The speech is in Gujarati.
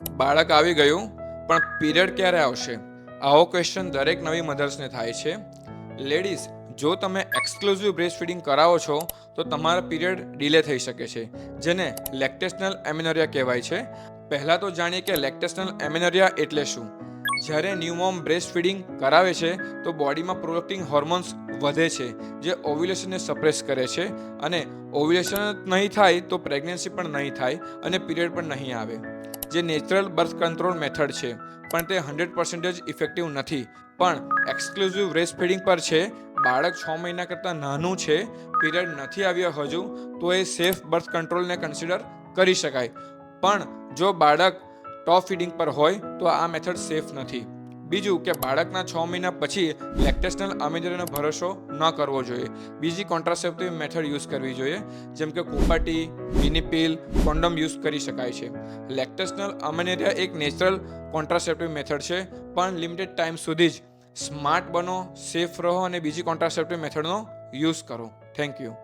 બાળક આવી ગયું પણ પીરિયડ ક્યારે આવશે? આવો ક્વેશ્ચન દરેક નવી મધર્સને થાય છે. લેડીઝ, જો તમે એક્સક્લુઝિવ બ્રેસ્ટ ફીડિંગ કરાવો છો તો તમારા પીરિયડ ડિલે થઈ શકે છે, જેને લેક્ટેશનલ એમિનોરિયા કહેવાય છે. પહેલાં તો જાણીએ કે લેક્ટેશનલ એમિનોરિયા એટલે શું. જ્યારે ન્યૂમોમ બ્રેસ્ટ ફીડિંગ કરાવે છે તો બોડીમાં પ્રોલેક્ટિન હોર્મોન્સ વધે છે, જે ઓવ્યુલેશનને સપ્રેસ કરે છે, અને ઓવ્યુલેશન નહીં થાય તો પ્રેગ્નન્સી પણ નહીં થાય અને પીરિયડ પણ નહીં આવે. જે નેચરલ બર્થ કંટ્રોલ મેથડ છે, પણ તે 100% ઇફેક્ટિવ નથી. પણ એક્સક્લુઝિવ બ્રેસ્ટ ફીડિંગ પર છે, બાળક 6 મહિના કરતાં નાનું છે, પીરિયડ નથી આવ્યો હજુ, તો એ સેફ બર્થ કંટ્રોલને કન્સિડર કરી શકાય. પણ જો બાળક ટોપ ફીડિંગ પર હોય તો આ મેથડ સેફ નથી. બીજું કે બાળકના 6 મહિના પછી લેક્ટેશનલ એમિનોરિયાનો ભરોસો ન કરવો જોઈએ. બીજી કોન્ટ્રાસેપ્ટિવ મેથડ યુઝ કરવી જોઈએ, જેમ કે કોપાટી, મિની કોન્ડોમ યુઝ કરી શકાય છે. લેક્ટેશનલ એમિનોરિયા એક નેચરલ કોન્ટ્રાસેપ્ટિવ મેથડ છે, પણ લિમિટેડ ટાઈમ સુધી જ. સ્માર્ટ બનો, સેફ રહો અને બીજી કોન્ટ્રાસેપ્ટિવ મેથડનો યુઝ કરો. Thank you.